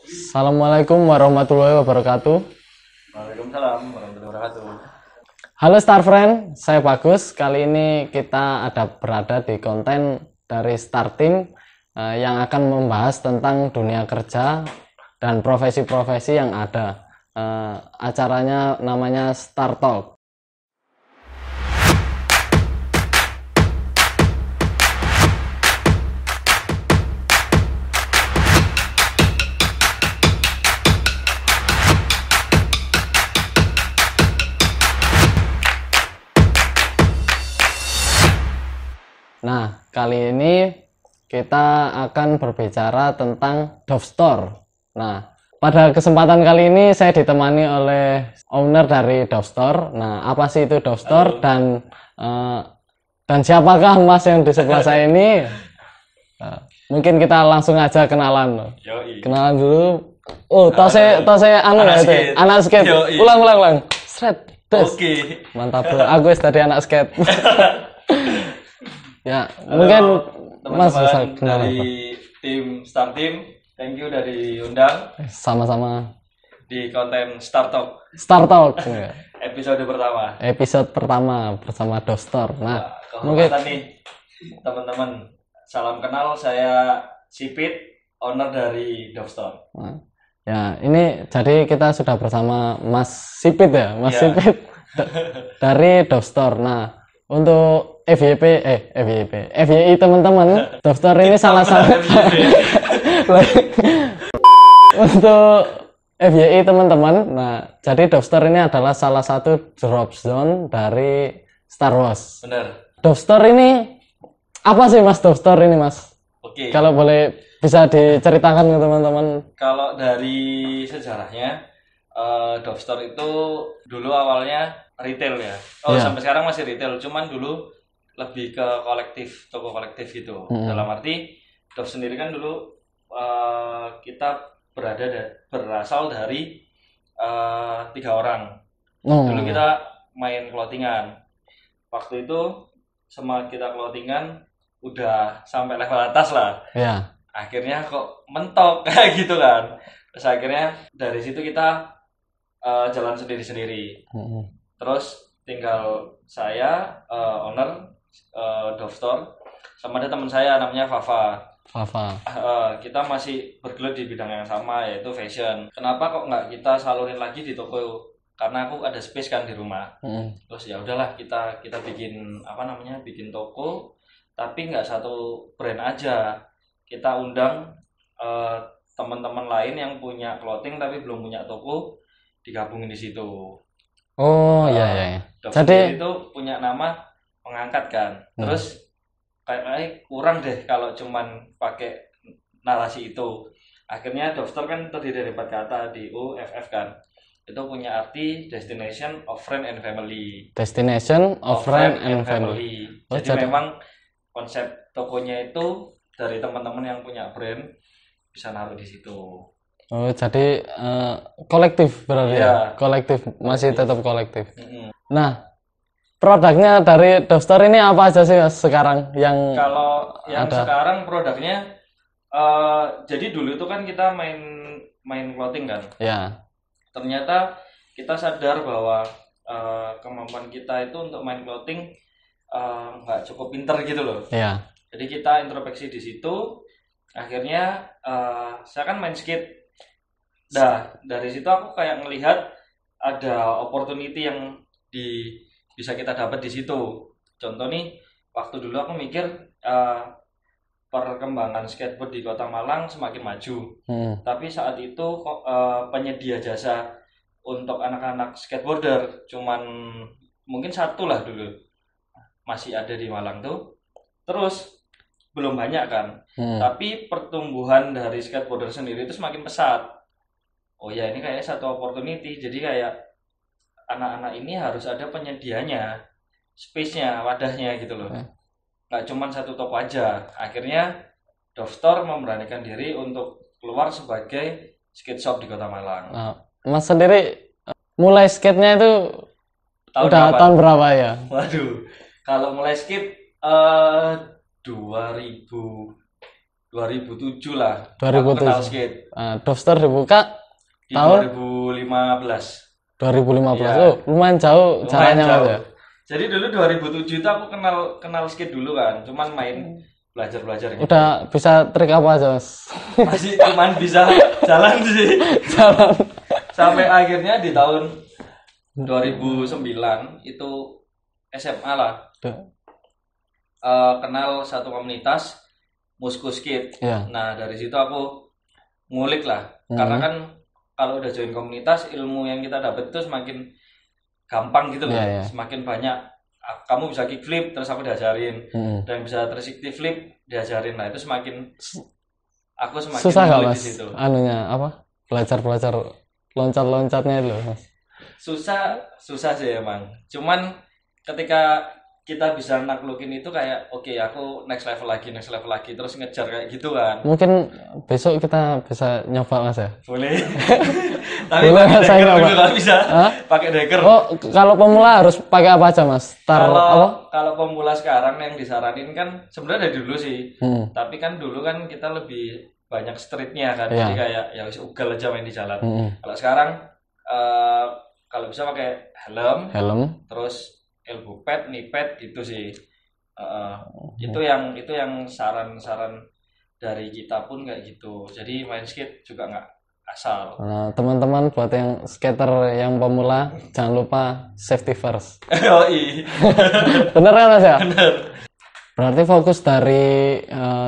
Assalamualaikum warahmatullahi wabarakatuh. Waalaikumsalam warahmatullahi wabarakatuh. Halo Star Friend, saya Bagus. Kali ini kita berada di konten dari Star Team yang akan membahas tentang dunia kerja dan profesi-profesi yang ada. Acaranya namanya Star Talk. Nah, kali ini kita akan berbicara tentang Dove Store. Nah, pada kesempatan kali ini saya ditemani oleh owner dari Dove Store. Nah, apa sih itu Dove Store dan siapakah Mas yang di sebelah saya ini? Mungkin kita langsung aja kenalan. Yoi. Kenalan dulu. Oh, tose anu ya itu. Anak skate. Ulang. Shred. Oke. Mantap bro. Aku tadi anak skate. Ya, mungkin Mas bisa teman-teman dari tim Star Team, thank you udah diundang sama-sama di konten Star Talk Star Talk ya. episode pertama. Episode pertama bersama Dove Store. Nah, mungkin Kehormatan nih teman-teman, salam kenal, saya Sipit, owner dari Dove Store. ya ini jadi kita sudah bersama Mas Sipit ya, Mas Iya. Sipit dari Dove Store. Nah, untuk FYI teman-teman, Dove Store ini salah satu untuk FYI teman-teman. Nah, jadi Dove Store ini adalah salah satu drop zone dari Star Wars. Bener. Dove Store ini apa sih Mas Dove Store ini Mas? Oke. Kalau boleh bisa diceritakan ke teman-teman. Kalau dari sejarahnya, Dove Store itu dulu awalnya retail ya. Iya. Sampai sekarang masih retail, cuman dulu lebih ke kolektif, toko kolektif gitu. Dalam arti Dove sendiri kan dulu kita berasal dari 3 orang. Dulu kita main clothingan. Waktu itu sama kita clothingan udah sampai level atas lah. Ya. Akhirnya kok mentok kayak gitu kan. Terus akhirnya dari situ kita jalan sendiri-sendiri. Terus tinggal saya owner Dove Store, sama ada teman saya namanya Fafa. Kita masih bergelut di bidang yang sama, yaitu fashion. Kenapa kok nggak kita salurin lagi di toko? Karena aku ada space kan di rumah. Terus ya udahlah kita bikin bikin toko, tapi nggak satu brand aja. Kita undang teman-teman lain yang punya clothing tapi belum punya toko, digabungin di situ. Oh iya. Dove Jadi itu punya nama pengangkat kan. Terus kayaknya kurang deh kalau cuman pakai narasi itu. Akhirnya Dove Store kan terdiri dari 4 kata, DOFF kan. Itu punya arti Destination of Friend and Family. Destination of Friend and Family. Oh, Jadi memang konsep tokonya itu dari teman-teman yang punya brand bisa naruh di situ. Oh, jadi kolektif berarti Iya. ya? Kolektif, masih tetap kolektif. Nah, produknya dari Dove Store ini apa aja sih Mas sekarang yang Kalau yang ada? sekarang produknya, jadi dulu itu kan kita main clothing kan. Ya. Ternyata kita sadar bahwa kemampuan kita itu untuk main clothing nggak cukup pinter gitu loh. Iya. Jadi kita introspeksi di situ. Akhirnya saya kan main skate. Nah, dari situ aku kayak ngelihat ada opportunity yang bisa kita dapat di situ. Contoh nih, waktu dulu aku mikir perkembangan skateboard di Kota Malang semakin maju. Tapi saat itu penyedia jasa untuk anak-anak skateboarder cuman mungkin satu lah dulu. Masih ada di Malang tuh. Terus belum banyak kan. Tapi pertumbuhan dari skateboarder sendiri itu semakin pesat. Oh ya, ini kayaknya satu opportunity. Jadi kayak anak-anak ini harus ada penyedianya, space-nya, wadahnya gitu loh. Nggak cuma satu toko aja. Akhirnya Dove Store memberanikan diri untuk keluar sebagai skate shop di Kota Malang. Nah, Mas sendiri mulai skate-nya itu Tahun udah kapan? tahun berapa ya? Waduh, kalau mulai skate 2000 2007 lah. 2007. Aku kenal skate. Dovestar dibuka Di tahun 2015. 2015. Iya. Oh, lumayan jauh Lumayan caranya Mas jauh. ya. Jadi dulu 2007 itu aku kenal skate dulu kan, cuman main belajar gitu. Udah bisa trik apa aja Mas? Masih cuman bisa jalan sih. Jalan. Sampai akhirnya di tahun 2009 itu SMA lah. Kenal satu komunitas Musku Skate. Iya. Nah dari situ aku ngulik lah, karena kan kalau udah join komunitas ilmu yang kita dapat itu semakin gampang gitu loh. Iya. Semakin banyak. Kamu bisa kickflip terus aku diajarin, dan bisa 360 flip diajarin. Nah itu aku semakin susah nggak ngulik Mas? di situ. Anunya apa? Belajar loncat-loncatnya itu Mas. Susah sih emang. Cuman ketika kita bisa naklukin itu kayak oke, aku next level lagi terus ngejar kayak gitu kan. Mungkin besok kita bisa nyoba Mas ya. Boleh. Tapi Boleh, pakai saya deker nyoba. dulu kalau bisa. Hah? Pakai deker. Oh, kalau pemula harus pakai apa aja Mas? Kalau pemula sekarang yang disaranin kan sebenarnya dari dulu sih. Tapi kan dulu kan kita lebih banyak streetnya kan. Iya. Jadi kayak ya wis ugal aja main di jalan. Hmm. Kalau sekarang kalau bisa pakai helm. Terus elbow pad, knee pad gitu sih. Itu yang saran-saran dari kita pun kayak gitu. Jadi main skate juga nggak asal. Nah, teman-teman buat yang skater yang pemula jangan lupa safety first. Oh iya. Bener kan Mas ya? Bener. Berarti fokus dari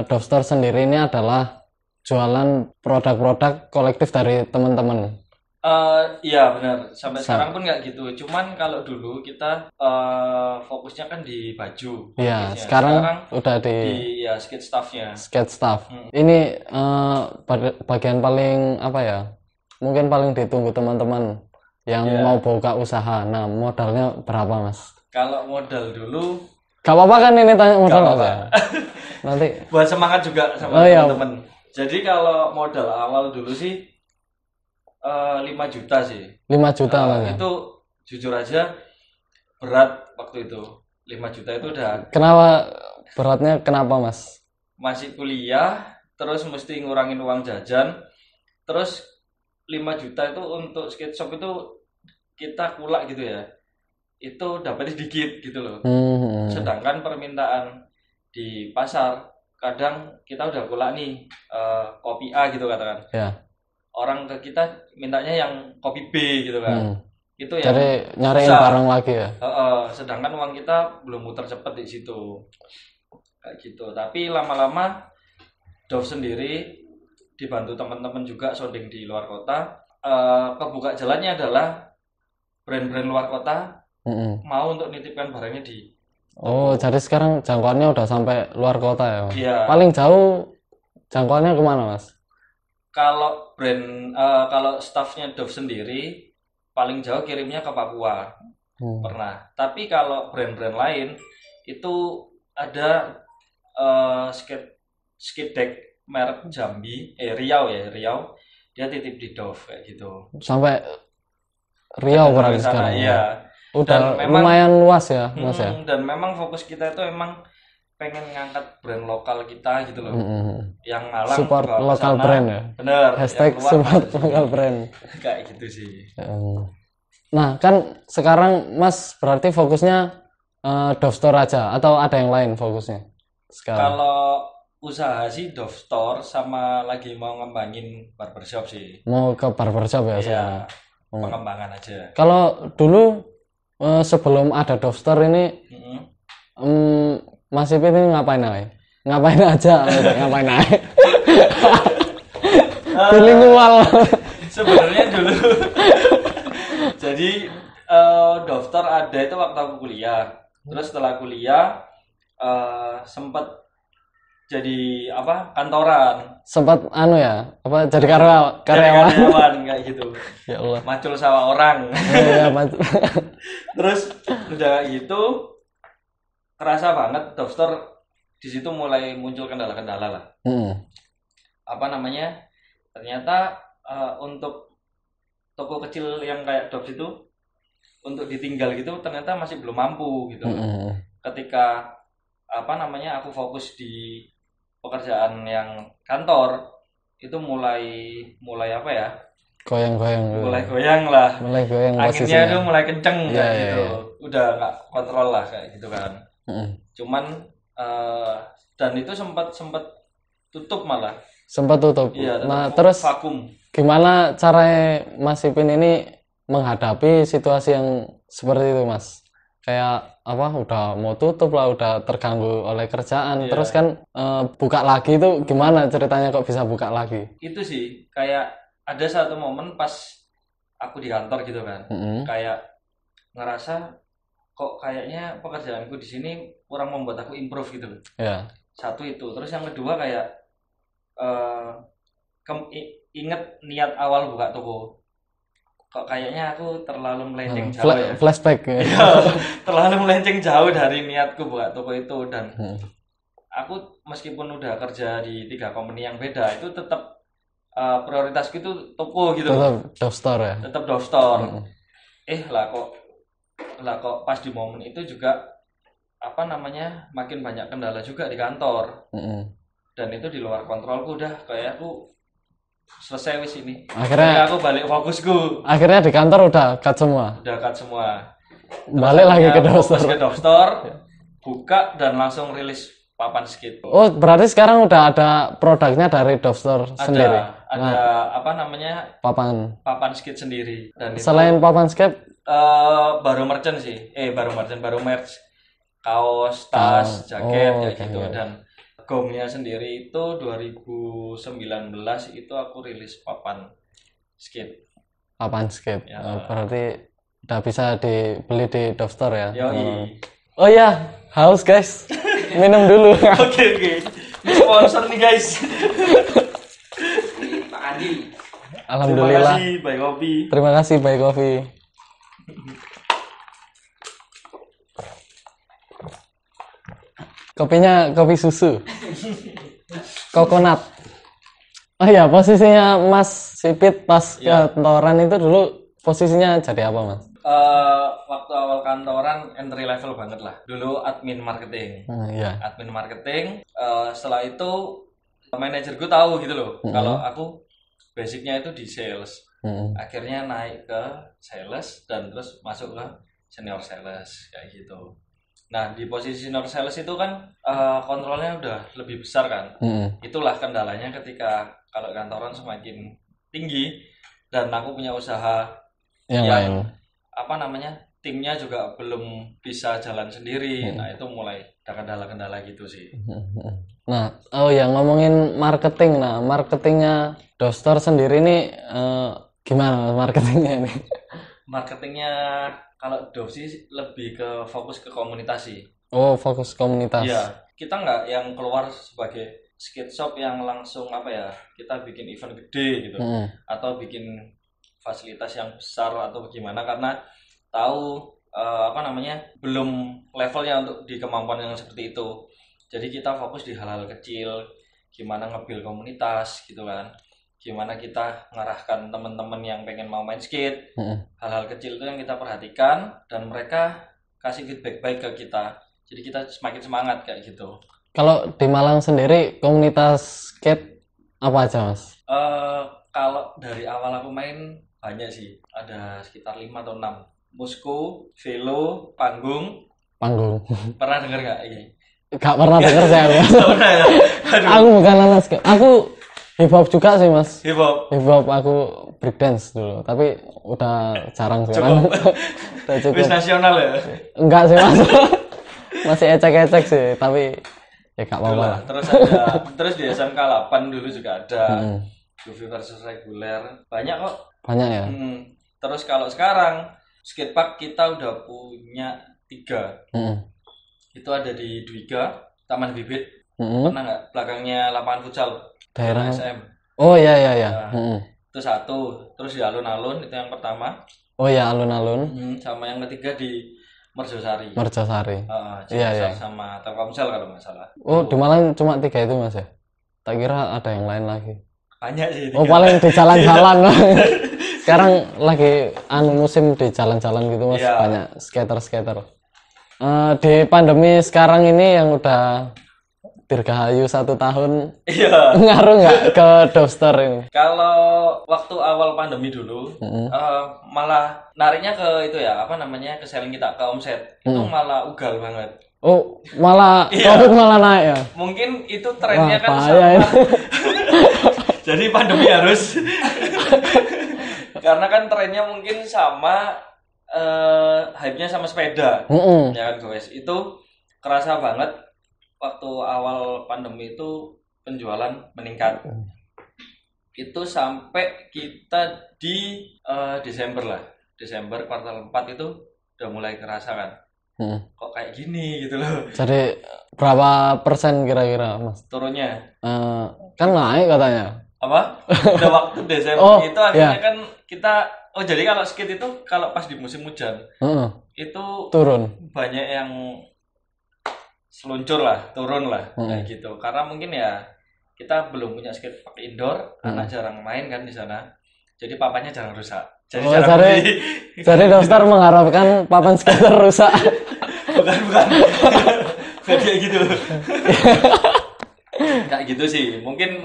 Dovestar sendiri ini adalah jualan produk-produk kolektif dari teman-teman. Iya benar. Sampai sekarang pun nggak gitu. Cuman kalau dulu kita fokusnya kan di baju. Iya, sekarang udah di ya skate staffnya. Skate staff. Ini bagian paling apa ya? Mungkin paling ditunggu teman-teman yang mau buka usaha. Nah, modalnya berapa Mas? Kalau modal dulu. Gak apa-apa kan ini tanya modal Mas ya? Nanti. Buat semangat juga sama teman-teman. Jadi kalau modal awal dulu sih 5 juta sih. 5 juta Mas ya? Itu jujur aja berat waktu itu. 5 juta itu udah. Kenapa beratnya? Kenapa Mas? Masih kuliah, terus mesti ngurangin uang jajan. Terus 5 juta itu untuk skate shop itu kita kulak gitu ya. Itu dapatnya sedikit gitu loh. Sedangkan permintaan di pasar kadang kita udah kulak nih kopi A gitu katakan. Ya. Orang ke kita mintanya yang kopi B gitu kan. Itu yang jadi nyariin barang lagi ya. Sedangkan uang kita belum muter cepet di situ. Kayak gitu. Tapi lama-lama Dov sendiri dibantu teman-teman juga sounding di luar kota, kebuka jalannya adalah brand-brand luar kota mau untuk nitipkan barangnya di. Oh, jadi sekarang jangkauannya udah sampai luar kota ya Mas? Iya. Paling jauh jangkauannya kemana Mas? Kalau kalau staffnya Dove sendiri paling jauh kirimnya ke Papua. Pernah. Tapi kalau brand-brand lain itu ada skate deck merek Jambi, Riau. Dia titip di Dove kayak gitu. Sampai Riau berarti sekarang. Iya. Udah lumayan luas ya Mas ya. Dan memang fokus kita itu emang pengen ngangkat brand lokal kita gitu loh. Yang ngalang support lokal brand ya. Bener. #support lokal brand. Kayak gitu sih. Nah, kan sekarang Mas berarti fokusnya Dove Store aja atau ada yang lain fokusnya sekarang? Kalau usaha sih Dove Store sama lagi mau ngembangin barbershop sih. Mau ke barbershop ya? Iya. Pengembangan aja. Kalau dulu sebelum ada Dove Store ini Mas Ipin ini ngapain aja? Ngapain aja? Ngapain aja? Bilingual. Sebenarnya dulu. Jadi daftar ada itu waktu aku kuliah. Terus setelah kuliah sempat jadi kantoran. Sempat jadi karyawan kayak gitu. Ya Allah. Macul sama orang. Ya, Terus udah gitu kerasa banget Dovestar di situ mulai muncul kendala-kendala lah. Ternyata untuk toko kecil yang kayak Doves itu untuk ditinggal gitu ternyata masih belum mampu gitu. Ketika aku fokus di pekerjaan yang kantor itu mulai apa ya? Goyang-goyang. Mulai goyang lah. Mulai goyang Anginnya posisinya. itu mulai kenceng Iya, kayak iya, gitu. iya. Udah nggak kontrol lah kayak gitu kan. Cuman dan itu sempat tutup malah. Sempat tutup. Iya, Nah, tetap terus vakum. gimana caranya Mas Ipin ini menghadapi situasi yang seperti itu, Mas? Kayak apa, udah mau tutup lah, udah terganggu oleh kerjaan. Iya. Terus kan buka lagi itu gimana ceritanya kok bisa buka lagi? Itu sih kayak ada satu momen pas aku di kantor gitu kan. Kayak ngerasa kok kayaknya pekerjaanku di sini kurang membuat aku improve gitu loh. Ya. Satu itu. Terus yang kedua kayak inget niat awal buka toko. Kok kayaknya aku terlalu melenceng jauh ya. Flashback. Iya, terlalu melenceng jauh dari niatku buka toko itu. Dan aku meskipun udah kerja di 3 company yang beda, itu tetap prioritasku itu toko gitu. Tetap doorstore ya. Tetap doorstore. Lah kok pas di momen itu juga apa namanya makin banyak kendala juga di kantor. Dan itu di luar kontrolku, udah kayak aku selesai wis ini. Akhirnya aku balik fokusku. Akhirnya di kantor udah cut semua. Udah cut semua. Balik lagi ke doorstore. Ke doorstore, buka dan langsung rilis papan skate. Oh, berarti sekarang udah ada produknya dari doorstore sendiri. Ada apa namanya? Papan skate sendiri. Dan selain itu, papan skate baru merchant sih. Baru merch. Kaos, tas, jaket kayak gitu. Dan gongnya sendiri itu 2019 itu aku rilis papan skate. Ya. Berarti udah bisa dibeli di doorstore ya. Oh iya, haus guys. Minum dulu. Oke. Sponsor nih guys. Pak Andi. Alhamdulillah. Terima kasih Bay Kopi. Terima kasih Bay Kopi. Kopinya kopi susu. Kokonat. Oh iya, posisinya Mas Sipit pas kantoran itu dulu posisinya jadi apa, Mas? Waktu awal kantoran entry level banget lah. Dulu admin marketing. Admin marketing. Setelah itu manajerku tahu gitu loh. Kalau aku basicnya itu di sales. Akhirnya naik ke sales dan terus masuk ke senior sales kayak gitu. Nah, di posisi senior sales itu kan kontrolnya udah lebih besar kan. Itulah kendalanya ketika kalau kantoran semakin tinggi dan aku punya usaha yang lain. Apa namanya? Timnya juga belum bisa jalan sendiri. Nah, itu mulai ada kendala-kendala gitu sih. Nah, ngomongin marketing. Nah, marketingnya doorstore sendiri nih gimana marketingnya ini? Marketingnya kalau Dovsi lebih ke fokus ke komunitas sih. Oh, fokus komunitas. Iya, kita nggak yang keluar sebagai skate shop yang langsung apa ya, kita bikin event gede gitu, atau bikin fasilitas yang besar atau bagaimana, karena tahu apa namanya belum levelnya untuk di kemampuan yang seperti itu. Jadi kita fokus di hal-hal kecil, gimana nge-build komunitas gitu kan. Gimana kita ngarahkan teman-teman yang pengen mau main skate. Hal-hal kecil itu yang kita perhatikan dan mereka kasih feedback baik ke kita. Jadi kita semakin semangat kayak gitu. Kalau di Malang sendiri komunitas skate apa aja, Mas? Kalau dari awal aku main banyak sih. Ada sekitar 5 atau 6. Musko, Velo, Panggung. Pernah denger nggak ini? Gak pernah denger saya. Aku bukan anak skate. Aku hip hop juga sih, Mas. Hip hop aku breakdance dulu, tapi udah jarang sekarang. Udah cukup. Wis nasional ya? Enggak sih, Mas. Masih ecek-ecek sih, tapi ya gak apa-apa lah. Terus di SMK 8 dulu juga ada. Goofy versus reguler. Banyak kok. Banyak ya? Terus kalau sekarang skatepark kita udah punya 3. Itu ada di Dwiga, Taman Bibit. Pernah nggak? Belakangnya lapangan futsal. Daerah SM. Oh iya. Itu 1. Terus di alun-alun itu yang pertama. Oh ya, alun-alun. Sama yang ketiga di Merjosari. Iya. Sama Telkomsel kalau nggak salah. Oh, di Malang cuma 3 itu, Mas ya? Tak kira ada yang lain lagi. Banyak sih. Oh, paling di jalan-jalan. Sekarang lagi musim di jalan-jalan gitu, Mas. Banyak skater. Di pandemi sekarang ini yang udah Dirgahayu 1 tahun Iya. ngaruh nggak ke Dovestar ini? Kalau waktu awal pandemi dulu, malah nariknya ke itu ya, apa namanya, ke selling kita, ke omset. Itu malah ugal banget. Oh, malah Iya. COVID malah naik ya? Mungkin itu trennya Wah, kan bahaya sama. ini. Jadi pandemi harus. Karena kan trennya mungkin sama, hype-nya sama sepeda. Ya kan guys, itu kerasa banget waktu awal pandemi itu penjualan meningkat. Itu sampai kita di Desember lah. Desember kuartal 4 itu udah mulai kerasa kan. Kok kayak gini gitu loh. Jadi berapa persen kira-kira Mas? Turunnya. Kan naik katanya. Apa? Udah waktu Desember itu akhirnya iya. kan kita, jadi kalau skate itu kalau pas di musim hujan itu Turun. banyak yang seluncur lah, turun lah kayak gitu. Karena mungkin ya kita belum punya skate park indoor, anak jarang main kan di sana. Jadi papannya jarang rusak. Jadi jarang beli. Jadi Dovestar mengharapkan papan skater rusak. bukan. Bukan kayak gitu. Kayak gitu sih. Mungkin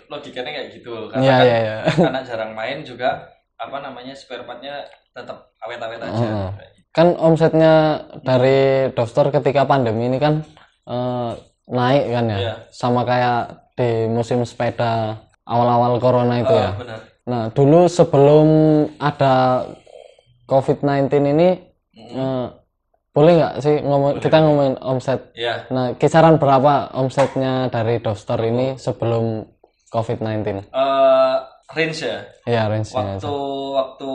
logikanya kayak gitu. Karena Iya. anak jarang main juga, apa namanya, spare partnya tetap awet-awet aja. Kan omsetnya dari Dovestar ketika pandemi ini kan naik kan ya. Iya. Sama kayak di musim sepeda awal-awal corona itu ya. Benar. Nah, dulu sebelum ada COVID-19 ini boleh nggak sih kita ngomongin omset? Iya. Nah, kisaran berapa omsetnya dari Dovestar ini sebelum COVID-19? Range ya. Iya, range-nya. Waktu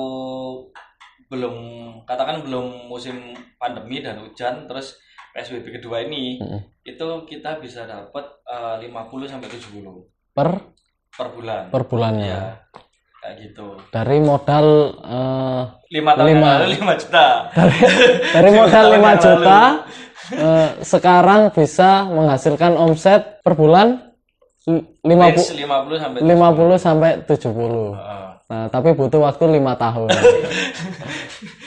belum, katakan belum musim pandemi dan hujan, terus PSBB kedua ini, itu kita bisa dapat 50 sampai 70 per bulan. Per bulannya. Iya. Kayak gitu. Dari modal 5 tahun yang lalu 5 juta. Dari modal 5 juta sekarang bisa menghasilkan omset per bulan 50 sampai 70. Nah, tapi butuh waktu 5 tahun.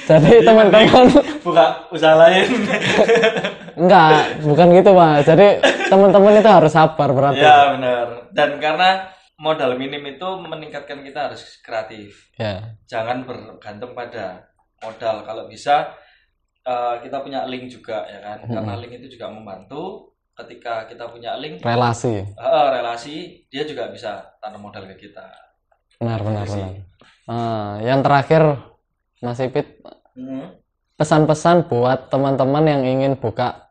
Jadi teman-teman buka usaha lain. Enggak, bukan gitu, Pak. Jadi teman-teman itu harus sabar berarti. Ya, benar. Dan karena modal minim itu meningkatkan kita harus kreatif. Ya. Jangan bergantung pada modal. Kalau bisa kita punya link juga ya kan. Karena link itu juga membantu. Ketika kita punya link, relasi, dia juga bisa tanam modal ke kita. Benar. Yang terakhir, Mas Ipit, pesan-pesan buat teman-teman yang ingin buka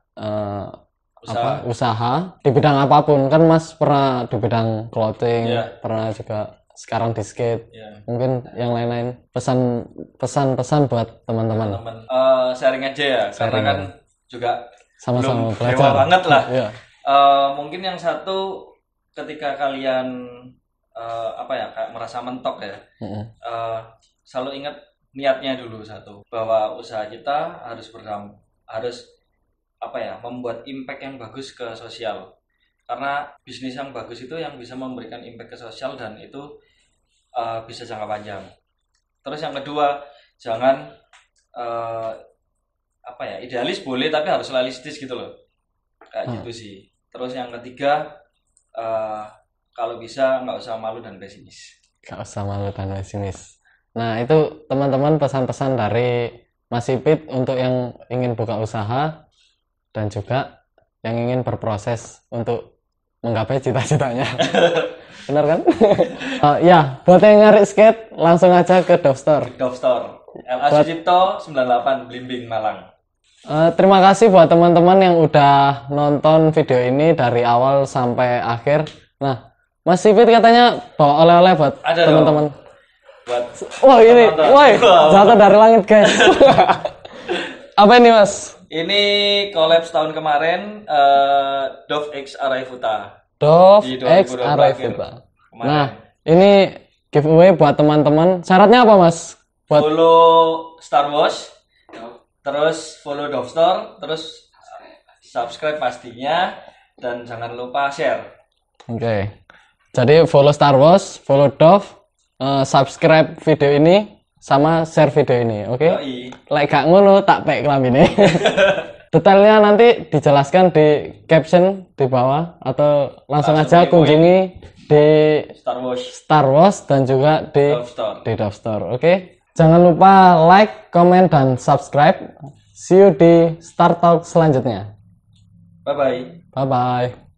usaha di bidang apapun. Kan Mas pernah di bidang clothing, pernah juga sekarang di skate. Mungkin yang lain-lain, pesan-pesan buat teman-teman. Sharing aja ya, karena kan juga sama-sama belum belajar dewa banget lah. Mungkin yang satu, ketika kalian kayak merasa mentok ya, selalu ingat niatnya dulu satu, bahwa usaha kita harus membuat impact yang bagus ke sosial. Karena bisnis yang bagus itu yang bisa memberikan impact ke sosial, dan itu bisa jangka panjang. Terus yang kedua, jangan idealis boleh, tapi harus realistis gitu loh, kayak gitu sih. Terus yang ketiga, kalau bisa nggak usah malu dan pesimis. Nah, itu teman-teman pesan-pesan dari Mas Ipit untuk yang ingin buka usaha dan juga yang ingin berproses untuk menggapai cita-citanya. Benar kan? Ya, buat yang nyari skate langsung aja ke Dovestar. LA Sucipto 98 Blimbing Malang. Terima kasih buat teman-teman yang udah nonton video ini dari awal sampai akhir. Nah, Mas Ipit katanya bawa oleh-oleh buat teman-teman. Wah, ini, jatuh dari langit, guys. Apa ini, Mas? Ini collab tahun kemarin, Dove X Araifuta. Dove X Araifuta. Nah, ini giveaway buat teman-teman. Syaratnya apa, Mas? Follow Star Wars, terus follow Dovestar, terus subscribe pastinya, dan jangan lupa share. Oke. Jadi follow Star Wars, follow Dove, subscribe video ini, sama share video ini, oke? Like gak ngono tak pek kelambine. Detailnya nanti dijelaskan di caption di bawah atau langsung aja kepoin kunjungi di Star Wars dan juga di Dove Store. Oke. Jangan lupa like, comment, dan subscribe. See you di Star Talk selanjutnya. Bye bye. Bye bye.